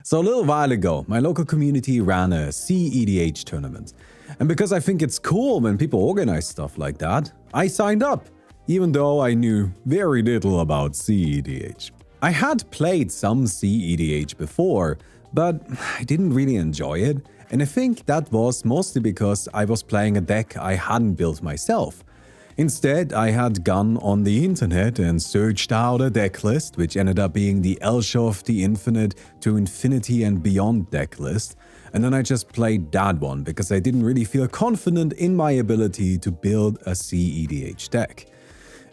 So a little while ago, my local community ran a cEDH tournament. And because I think it's cool when people organize stuff like that, I signed up, even though I knew very little about cEDH. I had played some cEDH before, but I didn't really enjoy it, and I think that was mostly because I was playing a deck I hadn't built myself. Instead, I had gone on the internet and searched out a deck list, which ended up being the Elshoff the Infinite to Infinity and Beyond deck list, and then I just played that one because I didn't really feel confident in my ability to build a cEDH deck.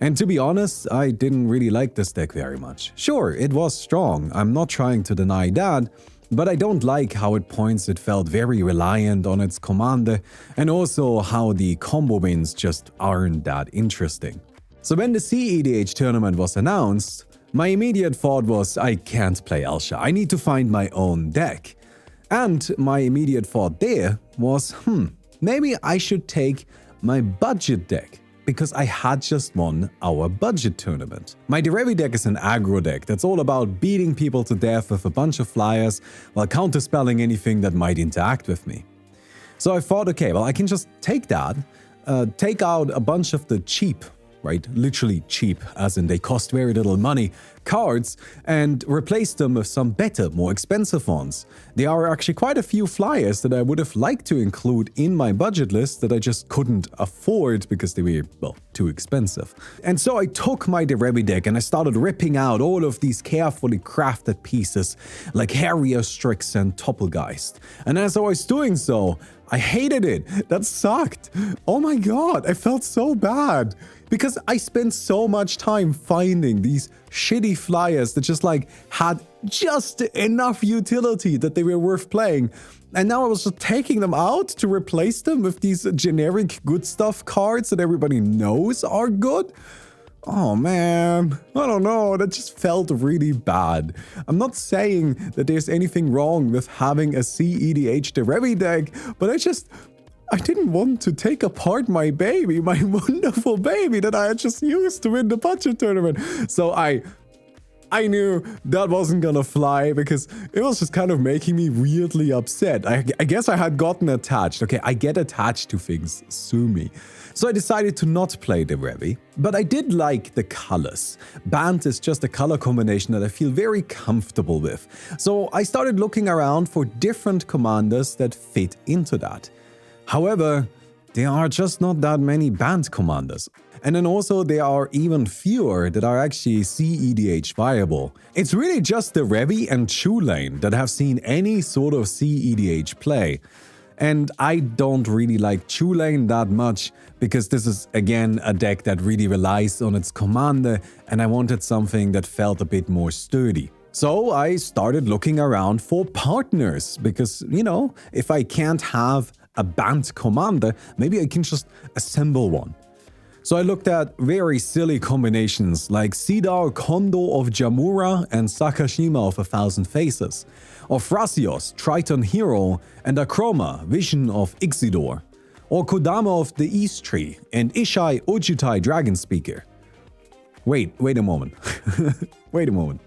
And to be honest, I didn't really like this deck very much. Sure, it was strong, I'm not trying to deny that, but I don't like how at points it felt very reliant on its commander, and also how the combo wins just aren't that interesting. So when the cEDH tournament was announced, my immediate thought was I can't play Elsha, I need to find my own deck. And my immediate thought there was, maybe I should take my budget deck, because I had just won our budget tournament. My Derevi deck is an aggro deck that's all about beating people to death with a bunch of flyers while counterspelling anything that might interact with me. So I thought, okay, well I can just take that, take out a bunch of the cheap, right, literally cheap, as in they cost very little money, cards, and replace them with some better, more expensive ones. There are actually quite a few flyers that I would have liked to include in my budget list that I just couldn't afford because they were, well, too expensive. And so I took my Derevi deck and I started ripping out all of these carefully crafted pieces like Harrier Strix and Toppelgeist. And as I was doing so, I hated it. That sucked. Oh my god, I felt so bad. Because I spent so much time finding these shitty flyers that just like had just enough utility that they were worth playing. And now I was just taking them out to replace them with these generic good stuff cards that everybody knows are good. Oh man, I don't know, that just felt really bad. I'm not saying that there's anything wrong with having a cEDH Derevi deck, but I didn't want to take apart my baby, my wonderful baby that I had just used to win the budget tournament. So I knew that wasn't gonna fly because it was just kind of making me weirdly upset. I guess I had gotten attached. Okay, I get attached to things, sue me. So I decided to not play Derevi, but I did like the colors. Band is just a color combination that I feel very comfortable with. So I started looking around for different commanders that fit into that. However, there are just not that many band commanders. And then also there are even fewer that are actually cEDH viable. It's really just the Derevi and Chulane that have seen any sort of cEDH play. And I don't really like Chulane that much because this is again a deck that really relies on its commander and I wanted something that felt a bit more sturdy. So I started looking around for partners because, you know, if I can't have a band commander, maybe I can just assemble one. So I looked at very silly combinations like Sidar Kondo of Jamura and Sakashima of 1,000 Faces, or Thrasios, Triton Hero, and Akroma, Vision of Ixidor, or Kodama of the East Tree and Ishai Ojutai Dragon Speaker. Wait a moment. Wait a moment.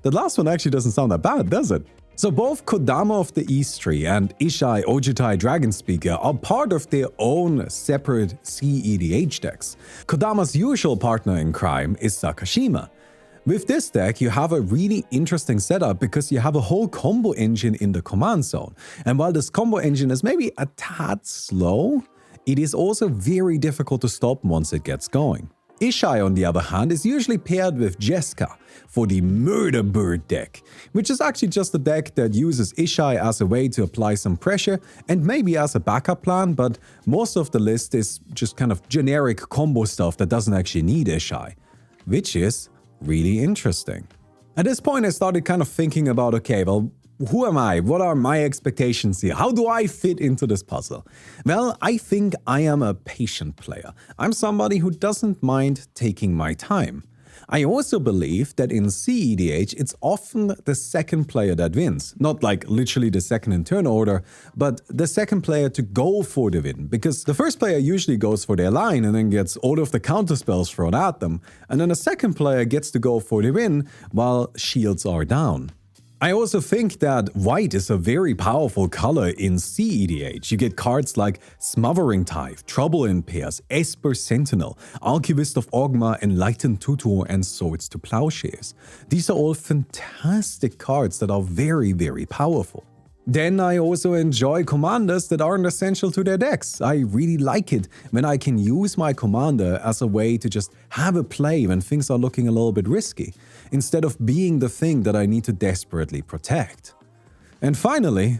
That last one actually doesn't sound that bad, does it? So both Kodama of the East Tree and Ishai Ojutai Dragon Speaker are part of their own separate cEDH decks. Kodama's usual partner in crime is Sakashima. With this deck, you have a really interesting setup because you have a whole combo engine in the command zone. And while this combo engine is maybe a tad slow, it is also very difficult to stop once it gets going. Ishai, on the other hand, is usually paired with Jeska for the Murder Bird deck, which is actually just a deck that uses Ishai as a way to apply some pressure and maybe as a backup plan, but most of the list is just kind of generic combo stuff that doesn't actually need Ishai, which is really interesting. At this point, I started kind of thinking about, okay, well, who am I? What are my expectations here? How do I fit into this puzzle? Well, I think I am a patient player. I'm somebody who doesn't mind taking my time. I also believe that in cEDH, it's often the second player that wins. Not like literally the second in turn order, but the second player to go for the win. Because the first player usually goes for their line and then gets all of the counterspells thrown at them. And then the second player gets to go for the win while shields are down. I also think that white is a very powerful color in cEDH. You get cards like Smothering Tithe, Trouble in Pairs, Esper Sentinel, Archivist of Ogma, Enlightened Tutor, and Swords to Plowshares. These are all fantastic cards that are very, very powerful. Then I also enjoy commanders that aren't essential to their decks. I really like it when I can use my commander as a way to just have a play when things are looking a little bit risky, instead of being the thing that I need to desperately protect. And finally,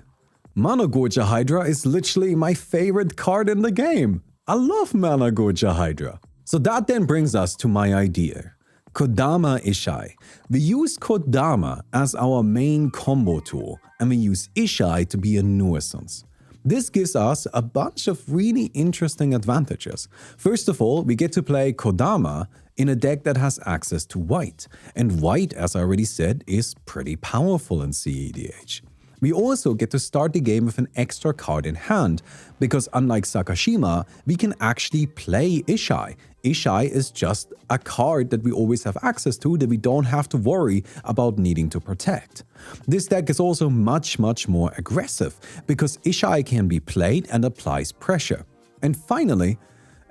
Mana Gorger Hydra is literally my favorite card in the game. I love Mana Gorger Hydra. So that then brings us to my idea. Kodama Ishai. We use Kodama as our main combo tool, and we use Ishai to be a nuisance. This gives us a bunch of really interesting advantages. First of all, we get to play Kodama in a deck that has access to white, and white, as I already said, is pretty powerful in cEDH. We also get to start the game with an extra card in hand, because unlike Sakashima, we can actually play Ishai. Ishai is just a card that we always have access to, that we don't have to worry about needing to protect. This deck is also much more aggressive, because Ishai can be played and applies pressure. And finally,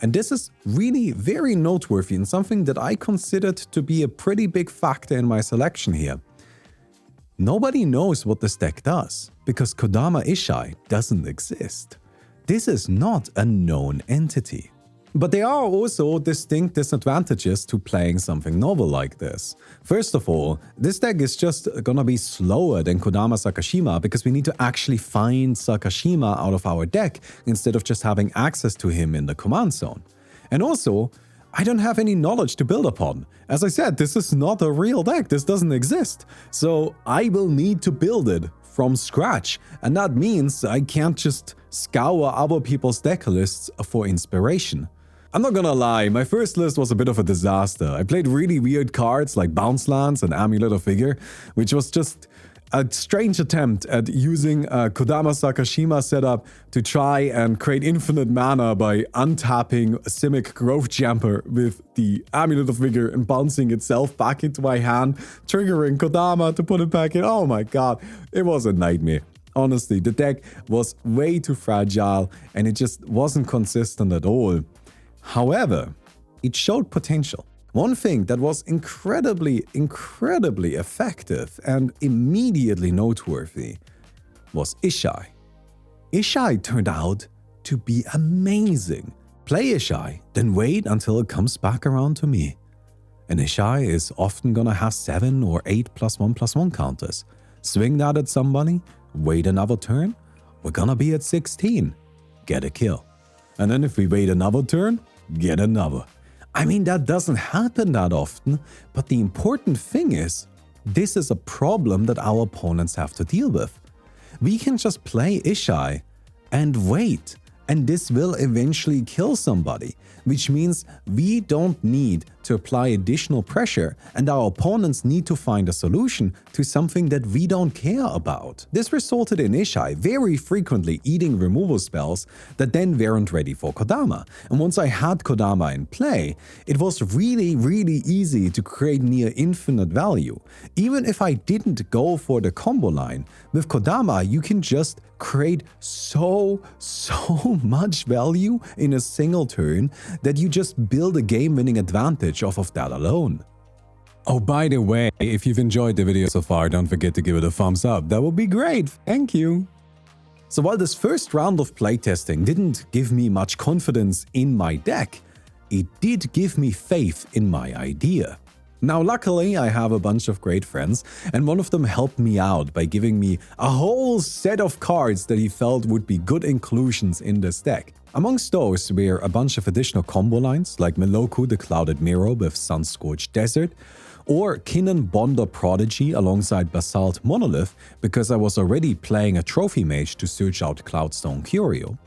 and this is really very noteworthy and something that I considered to be a pretty big factor in my selection here, nobody knows what this deck does, because Kodama Ishai doesn't exist. This is not a known entity. But there are also distinct disadvantages to playing something novel like this. First of all, this deck is just gonna be slower than Kodama Sakashima because we need to actually find Sakashima out of our deck instead of just having access to him in the command zone. And also, I don't have any knowledge to build upon. As I said, this is not a real deck, this doesn't exist. So I will need to build it from scratch, and that means I can't just scour other people's deck lists for inspiration. I'm not gonna lie, my first list was a bit of a disaster. I played really weird cards like Bounce Lands and Amulet of Vigor, which was just a strange attempt at using a Kodama Sakashima setup to try and create infinite mana by untapping a Simic Growth Jumper with the Amulet of Vigor and bouncing itself back into my hand, triggering Kodama to put it back in. Oh my god, it was a nightmare. Honestly, the deck was way too fragile and it just wasn't consistent at all. However, it showed potential. One thing that was incredibly effective and immediately noteworthy was Ishai. Ishai turned out to be amazing. Play Ishai, then wait until it comes back around to me. And Ishai is often gonna have 7 or 8 +1/+1 counters. Swing that at somebody, wait another turn, we're gonna be at 16. Get a kill. And then if we wait another turn, get another. I mean, that doesn't happen that often, but the important thing is, this is a problem that our opponents have to deal with. We can just play Ishai and wait, and this will eventually kill somebody, which means we don't need to apply additional pressure and our opponents need to find a solution to something that we don't care about. This resulted in Ishai very frequently eating removal spells that then weren't ready for Kodama. And once I had Kodama in play, it was really easy to create near infinite value. Even if I didn't go for the combo line, with Kodama you can just create so much value in a single turn that you just build a game-winning advantage off of that alone. Oh, by the way, if you've enjoyed the video so far, don't forget to give it a thumbs up. That would be great. Thank you. So while this first round of playtesting didn't give me much confidence in my deck, it did give me faith in my idea. Now, luckily, I have a bunch of great friends, and one of them helped me out by giving me a whole set of cards that he felt would be good inclusions in this deck. Amongst those were a bunch of additional combo lines, like Meloku the Clouded Mirror with Sun-Scorched Desert, or Kinnan Bonder Prodigy alongside Basalt Monolith, because I was already playing a Trophy Mage to search out Cloudstone Curio.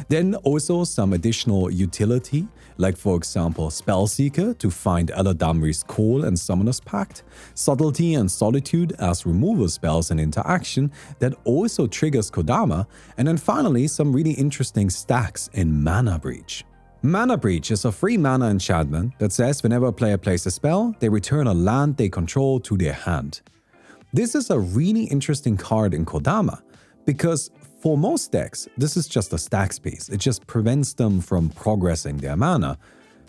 Then also some additional utility, like for example Spellseeker to find Eladamri's Call and Summoner's Pact, Subtlety and Solitude as removal spells and interaction that also triggers Kodama, and then finally some really interesting stacks in Mana Breach. Mana Breach is a free mana enchantment that says whenever a player plays a spell, they return a land they control to their hand. This is a really interesting card in Kodama, because for most decks, this is just a stack space. It just prevents them from progressing their mana.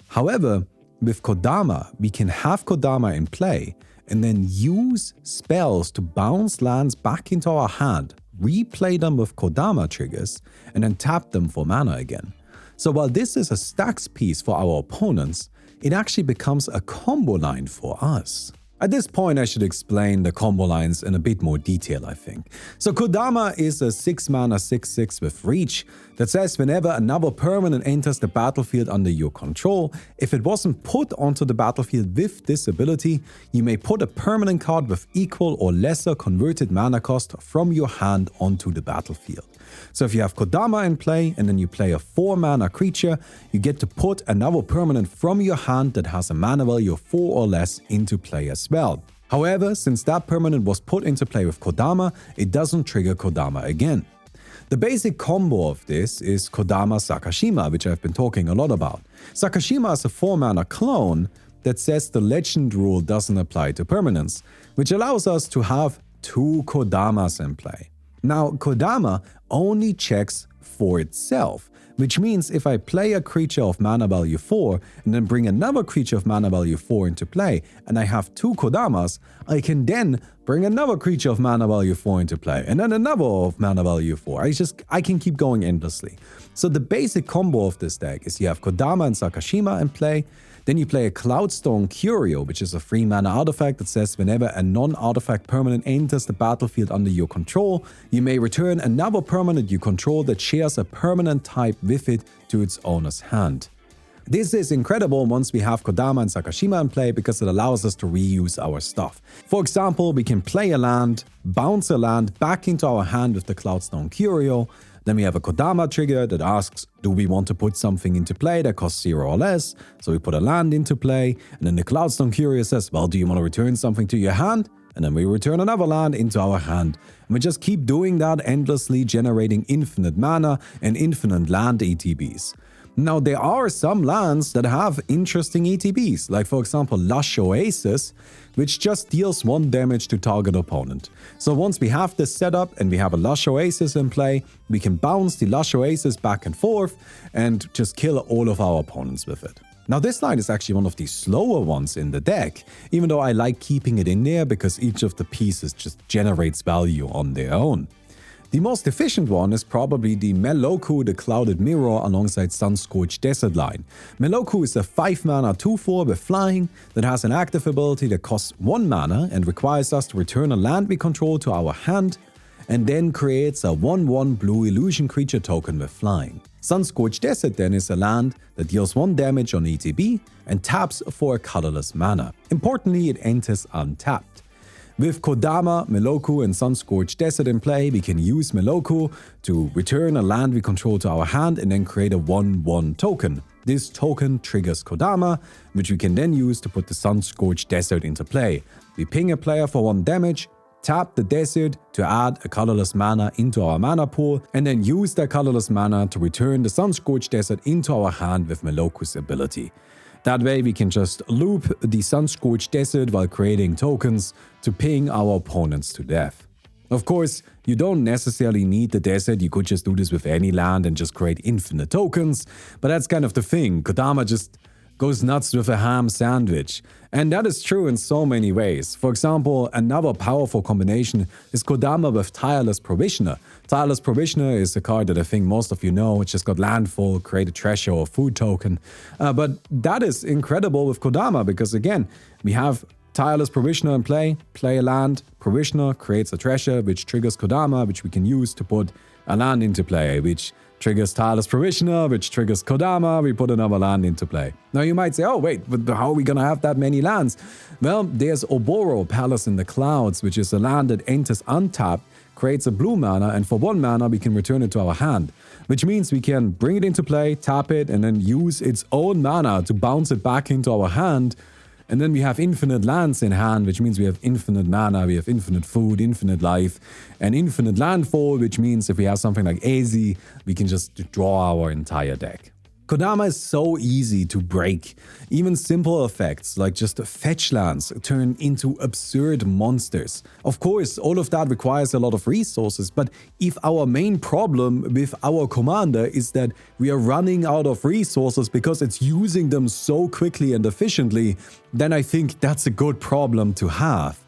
However, with Kodama, we can have Kodama in play and then use spells to bounce lands back into our hand, replay them with Kodama triggers, and then tap them for mana again. So while this is a stacks piece for our opponents, it actually becomes a combo line for us. At this point, I should explain the combo lines in a bit more detail, I think. So Kodama is a 6-mana 6/6 with reach that says whenever another permanent enters the battlefield under your control, if it wasn't put onto the battlefield with this ability, you may put a permanent card with equal or lesser converted mana cost from your hand onto the battlefield. So if you have Kodama in play and then you play a 4-mana creature, you get to put another permanent from your hand that has a mana value of 4 or less into play as well. However, since that permanent was put into play with Kodama, it doesn't trigger Kodama again. The basic combo of this is Kodama Sakashima, which I've been talking a lot about. Sakashima is a 4-mana clone that says the legend rule doesn't apply to permanents, which allows us to have 2 Kodamas in play. Now, Kodama only checks for itself, which means if I play a creature of mana value 4 and then bring another creature of mana value 4 into play, and I have 2 Kodamas, I can then bring another creature of mana value 4 into play, and then another of mana value 4. I can keep going endlessly. So the basic combo of this deck is you have Kodama and Sakashima in play, then you play a Cloudstone Curio, which is a 3-mana artifact that says whenever a non-artifact permanent enters the battlefield under your control, you may return another permanent you control that shares a permanent type with it to its owner's hand. This is incredible once we have Kodama and Sakashima in play because it allows us to reuse our stuff. For example, we can play a land, bounce a land back into our hand with the Cloudstone Curio. Then we have a Kodama trigger that asks, do we want to put something into play that costs 0 or less? So we put a land into play, and then the Cloudstone Curio says, well, do you want to return something to your hand? And then we return another land into our hand. And we just keep doing that endlessly, generating infinite mana and infinite land ETBs. Now, there are some lands that have interesting ETBs, like for example Lush Oasis, which just deals 1 damage to target opponent. So once we have this set up and we have a Lush Oasis in play, we can bounce the Lush Oasis back and forth and just kill all of our opponents with it. Now, this line is actually one of the slower ones in the deck, even though I like keeping it in there because each of the pieces just generates value on their own. The most efficient one is probably the Meloku the Clouded Mirror alongside Sunscorched Desert line. Meloku is a 5-mana 2/4 with flying that has an active ability that costs 1 mana and requires us to return a land we control to our hand, and then creates a 1/1 blue illusion creature token with flying. Sunscorched Desert then is a land that deals 1 damage on ETB and taps for a colorless mana. Importantly, it enters untapped. With Kodama, Meloku, and Sunscorched Desert in play, we can use Meloku to return a land we control to our hand and then create a 1/1 token. This token triggers Kodama, which we can then use to put the Sunscorched Desert into play. We ping a player for 1 damage, tap the desert to add a colorless mana into our mana pool, and then use that colorless mana to return the Sunscorched Desert into our hand with Meloku's ability. That way we can just loop the Sunscorched Desert while creating tokens to ping our opponents to death. Of course, you don't necessarily need the desert, you could just do this with any land and just create infinite tokens, but that's kind of the thing. Kodama just goes nuts with a ham sandwich. And that is true in so many ways. For example, another powerful combination is Kodama with Tireless Provisioner. Tireless Provisioner is a card that I think most of you know. It's just got landfall, create a treasure or food token. But that is incredible with Kodama because again, we have Tireless Provisioner in play, play a land, Provisioner creates a treasure which triggers Kodama, which we can use to put a land into play, which triggers Tireless Provisioner, which triggers Kodama, we put another land into play. Now you might say, oh wait, but how are we gonna have that many lands? Well, there's Oboro, Palace in the Clouds, which is a land that enters untapped, creates a blue mana, and for 1 mana we can return it to our hand. Which means we can bring it into play, tap it, and then use its own mana to bounce it back into our hand. And then we have infinite lands in hand, which means we have infinite mana, we have infinite food, infinite life, and infinite landfall, which means if we have something like AZ, we can just draw our entire deck. Kodama is so easy to break. Even simple effects like just fetch lands turn into absurd monsters. Of course, all of that requires a lot of resources, but if our main problem with our commander is that we are running out of resources because it's using them so quickly and efficiently, then I think that's a good problem to have.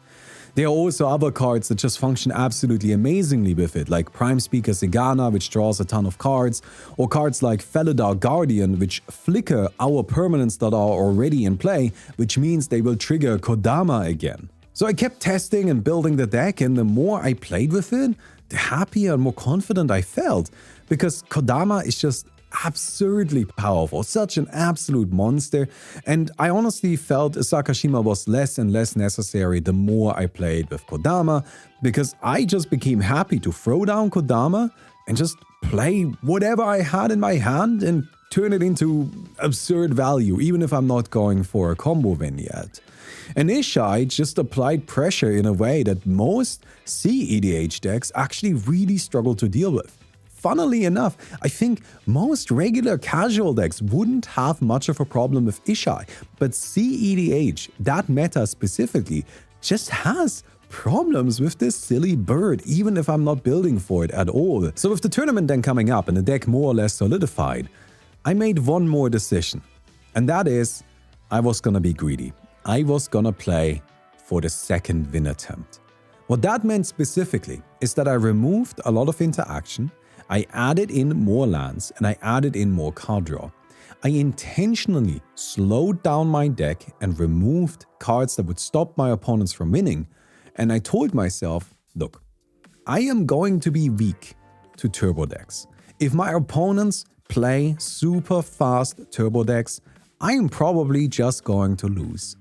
There are also other cards that just function absolutely amazingly with it, like Prime Speaker Segana, which draws a ton of cards, or cards like Felidar Guardian, which flicker our permanents that are already in play, which means they will trigger Kodama again. So I kept testing and building the deck, and the more I played with it, the happier and more confident I felt, because Kodama is just absurdly powerful, such an absolute monster, and I honestly felt Sakashima was less and less necessary the more I played with Kodama, because I just became happy to throw down Kodama and just play whatever I had in my hand and turn it into absurd value, even if I'm not going for a combo win yet. And Ishai just applied pressure in a way that most cEDH decks actually really struggle to deal with. Funnily enough, I think most regular casual decks wouldn't have much of a problem with Ishai, but cEDH, that meta specifically, just has problems with this silly bird, even if I'm not building for it at all. So with the tournament then coming up and the deck more or less solidified, I made one more decision, and that is I was gonna be greedy. I was gonna play for the second win attempt. What that meant specifically is that I removed a lot of interaction, I added in more lands, and I added in more card draw. I intentionally slowed down my deck and removed cards that would stop my opponents from winning, and I told myself, look, I am going to be weak to turbo decks. If my opponents play super fast turbo decks, I am probably just going to lose.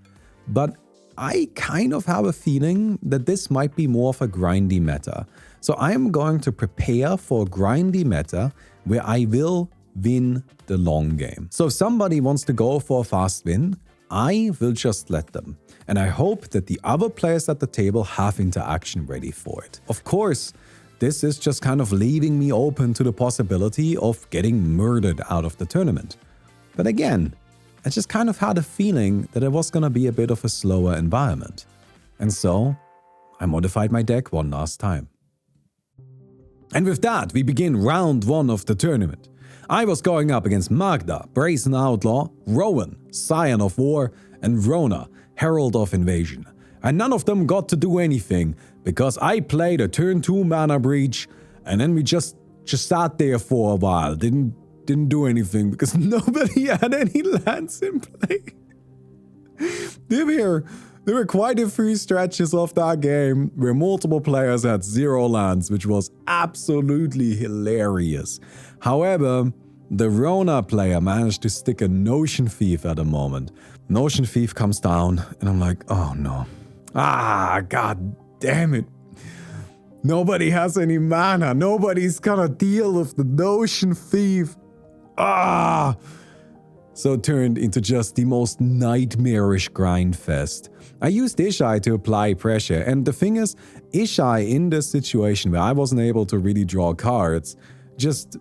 But I kind of have a feeling that this might be more of a grindy meta. So I am going to prepare for a grindy meta where I will win the long game. So if somebody wants to go for a fast win, I will just let them. And I hope that the other players at the table have interaction ready for it. Of course, this is just kind of leaving me open to the possibility of getting murdered out of the tournament. But again, I just kind of had a feeling that it was going to be a bit of a slower environment. And so I modified my deck one last time. And with that, we begin round 1 of the tournament. I was going up against Magda, Brazen Outlaw, Rowan, Scion of War, and Rona, Herald of Invasion. And none of them got to do anything, because I played a turn 2 mana breach, and then we just sat there for a while, didn't do anything, because nobody had any lands in play. There were quite a few stretches of that game where multiple players had 0 lands, which was absolutely hilarious. However, the Rona player managed to stick a Notion Thief at a moment. Notion Thief comes down, and I'm like, oh no. God damn it. Nobody has any mana. Nobody's gonna deal with the Notion Thief. So it turned into just the most nightmarish grind fest. I used Ishai to apply pressure, and the thing is, Ishai in this situation where I wasn't able to really draw cards just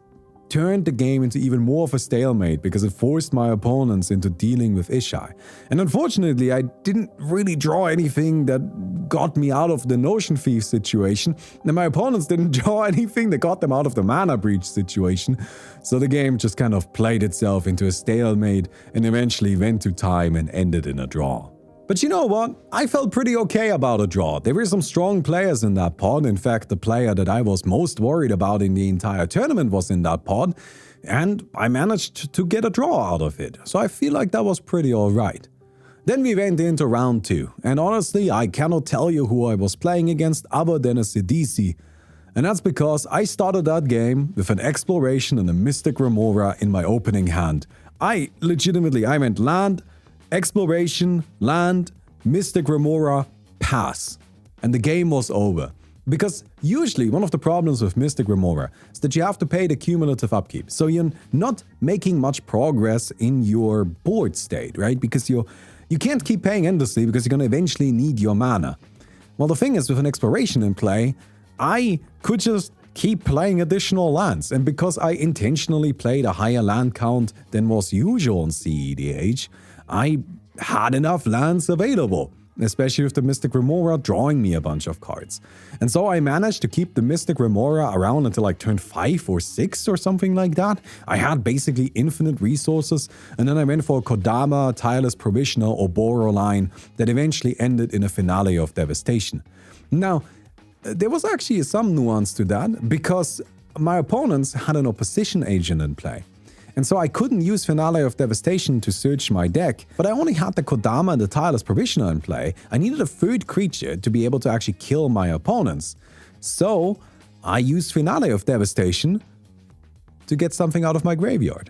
turned the game into even more of a stalemate because it forced my opponents into dealing with Ishai. And unfortunately, I didn't really draw anything that got me out of the Notion Thief situation, and my opponents didn't draw anything that got them out of the Mana Breach situation. So the game just kind of played itself into a stalemate and eventually went to time and ended in a draw. But you know what? I felt pretty okay about a draw. There were some strong players in that pod. In fact, the player that I was most worried about in the entire tournament was in that pod, and I managed to get a draw out of it. So I feel like that was pretty alright. Then we went into round 2, and honestly, I cannot tell you who I was playing against other than a cEDH. And that's because I started that game with an Exploration and a Mystic Remora in my opening hand. I went land, Exploration, land, Mystic Remora, pass. And the game was over. Because usually one of the problems with Mystic Remora is that you have to pay the cumulative upkeep. So you're not making much progress in your board state, right? Because you can't keep paying endlessly because you're going to eventually need your mana. Well, the thing is, with an Exploration in play, I could just keep playing additional lands. And because I intentionally played a higher land count than was usual on cEDH, I had enough lands available, especially with the Mystic Remora drawing me a bunch of cards. And so I managed to keep the Mystic Remora around until like turn 5 or 6 or something like that. I had basically infinite resources, and then I went for a Kodama, Tireless Provisioner or Boro line that eventually ended in a finale of Devastation. Now, there was actually some nuance to that, because my opponents had an opposition agent in play. And so I couldn't use Finale of Devastation to search my deck, but I only had the Kodama and the Tireless Provisioner in play. I needed a third creature to be able to actually kill my opponents. So I used Finale of Devastation to get something out of my graveyard.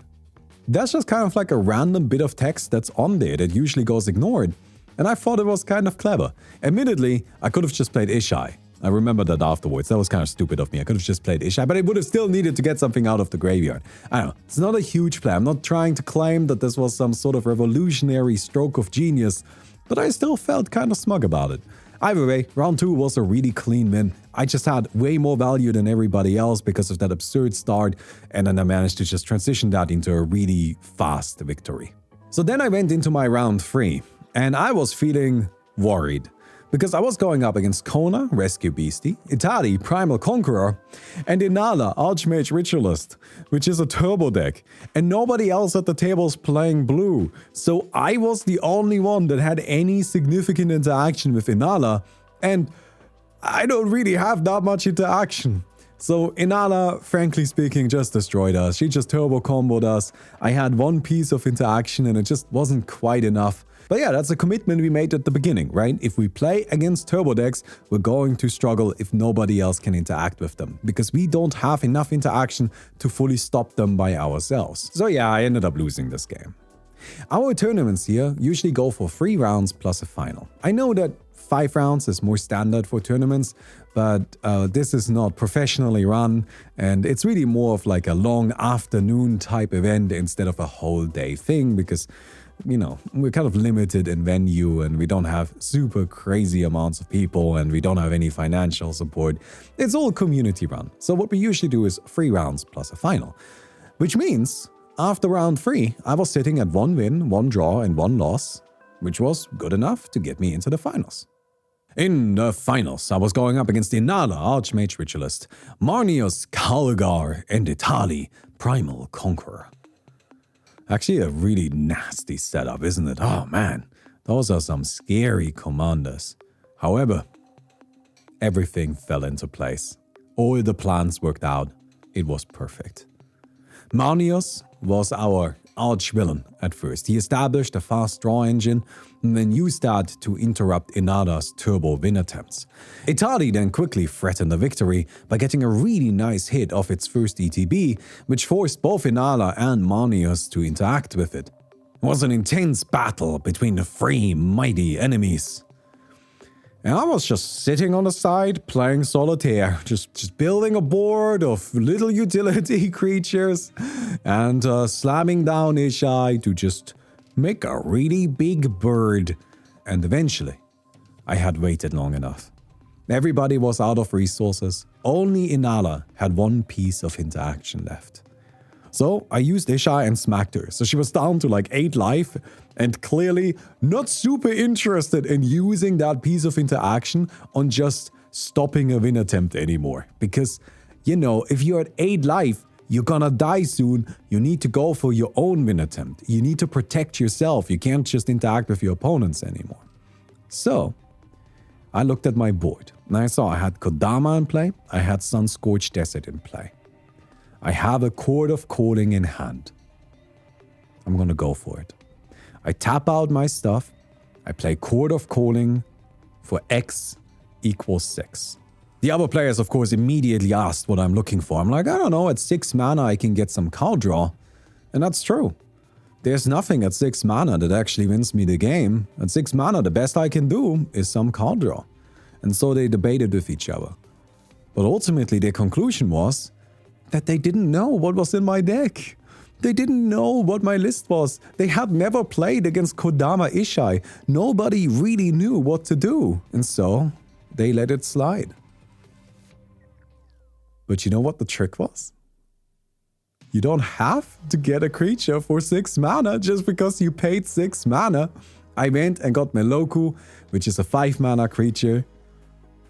That's just kind of like a random bit of text that's on there that usually goes ignored. And I thought it was kind of clever. Admittedly, I could have just played Ishai. I remember that afterwards. That was kind of stupid of me. I could have just played Ishai, but I would have still needed to get something out of the graveyard. I don't know. It's not a huge play. I'm not trying to claim that this was some sort of revolutionary stroke of genius, but I still felt kind of smug about it. Either way, round 2 was a really clean win. I just had way more value than everybody else because of that absurd start, and then I managed to just transition that into a really fast victory. So then I went into my round 3, and I was feeling worried. Because I was going up against Kona, Rescue Beastie, Itali, Primal Conqueror, and Inala, Archmage Ritualist, which is a turbo deck, and nobody else at the table is playing blue. So I was the only one that had any significant interaction with Inala, and I don't really have that much interaction. So Inala, frankly speaking, just destroyed us. She just turbo comboed us. I had one piece of interaction and it just wasn't quite enough. But yeah, that's a commitment we made at the beginning, right? If we play against turbo decks, we're going to struggle if nobody else can interact with them, because we don't have enough interaction to fully stop them by ourselves. So yeah, I ended up losing this game. Our tournaments here usually go for 3 rounds plus a final. I know that 5 rounds is more standard for tournaments, but this is not professionally run, and it's really more of like a long afternoon type event instead of a whole day thing, because you know, we're kind of limited in venue and we don't have super crazy amounts of people and we don't have any financial support. It's all community run. So what we usually do is 3 rounds plus a final, which means after round 3, I was sitting at 1 win, 1 draw and 1 loss, which was good enough to get me into the finals. In the finals, I was going up against Inala, Archmage Ritualist, Marnius, Kalgar, and Itali, Primal Conqueror. Actually a really nasty setup, isn't it? Oh man, those are some scary commanders. However, everything fell into place. All the plans worked out. It was perfect. Marnius was our arch-villain at first. He established a fast draw engine and then used that to interrupt Inada's turbo win attempts. Itali then quickly threatened a victory by getting a really nice hit off its first ETB, which forced both Inada and Marnius to interact with it. It was an intense battle between the 3 mighty enemies. And I was just sitting on the side playing solitaire, just building a board of little utility creatures and slamming down Ishai to just make a really big bird. And eventually, I had waited long enough. Everybody was out of resources. Only Inala had 1 piece of interaction left. So I used Ishai and smacked her. So she was down to like 8 life and clearly not super interested in using that piece of interaction on just stopping a win attempt anymore. Because, you know, if you're at 8 life, you're gonna die soon. You need to go for your own win attempt. You need to protect yourself. You can't just interact with your opponents anymore. So I looked at my board and I saw I had Kodama in play. I had Sun-Scorched Desert in play. I have a Chord of Calling in hand. I'm gonna go for it. I tap out my stuff. I play Chord of Calling for X equals 6. The other players, of course, immediately asked what I'm looking for. I'm like, I don't know, at 6 mana I can get some card draw. And that's true. There's nothing at 6 mana that actually wins me the game. At 6 mana, the best I can do is some card draw. And so they debated with each other. But ultimately, their conclusion was that they didn't know what was in my deck. They didn't know what my list was. They had never played against Kodama Ishai. Nobody really knew what to do. And so they let it slide. But you know what the trick was? You don't have to get a creature for 6 mana just because you paid 6 mana. I went and got Meloku, which is a 5 mana creature,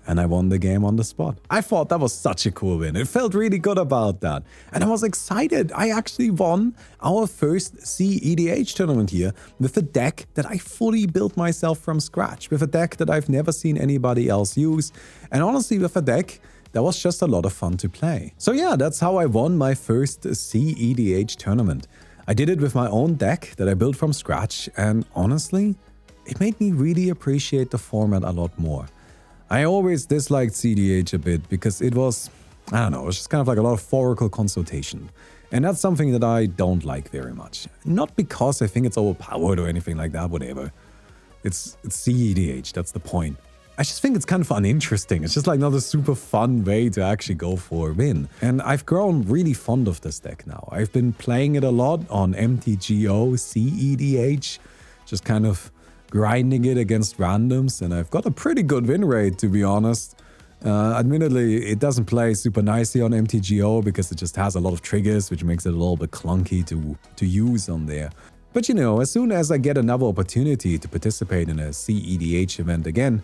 and I won the game on the spot. I thought that was such a cool win. It felt really good about that. And I was excited. I actually won our first cEDH tournament here with a deck that I fully built myself from scratch, with a deck that I've never seen anybody else use, and honestly with a deck that was just a lot of fun to play. So yeah, that's how I won my first cEDH tournament. I did it with my own deck that I built from scratch, and honestly, it made me really appreciate the format a lot more. I always disliked cEDH a bit because it was, I don't know, it was just kind of like a lot of oracle consultation. And that's something that I don't like very much. Not because I think it's overpowered or anything like that, whatever. It's cEDH, that's the point. I just think it's kind of uninteresting. It's just like not a super fun way to actually go for a win. And I've grown really fond of this deck now. I've been playing it a lot on MTGO, cEDH, just kind of grinding it against randoms, and I've got a pretty good win rate, to be honest. Admittedly, it doesn't play super nicely on MTGO because it just has a lot of triggers, which makes it a little bit clunky to use on there. But you know, as soon as I get another opportunity to participate in a cEDH event again,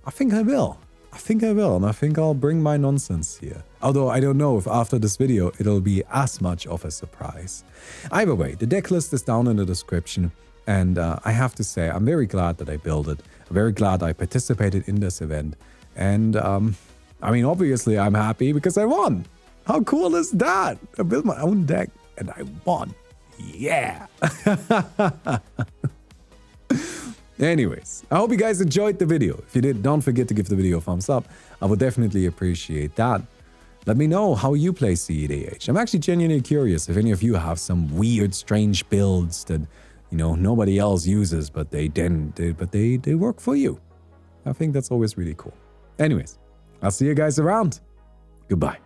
I think I will. I think I will, and I think I'll bring my nonsense here. Although I don't know if after this video it'll be as much of a surprise. Either way, the deck list is down in the description. And I have to say, I'm very glad that I built it. I'm very glad I participated in this event. And I mean, obviously, I'm happy because I won. How cool is that? I built my own deck and I won. Yeah. Anyways, I hope you guys enjoyed the video. If you did, don't forget to give the video a thumbs up. I would definitely appreciate that. Let me know how you play cEDH. I'm actually genuinely curious if any of you have some weird, strange builds that, you know, nobody else uses, but they work for you. I think that's always really cool. Anyways, I'll see you guys around. Goodbye.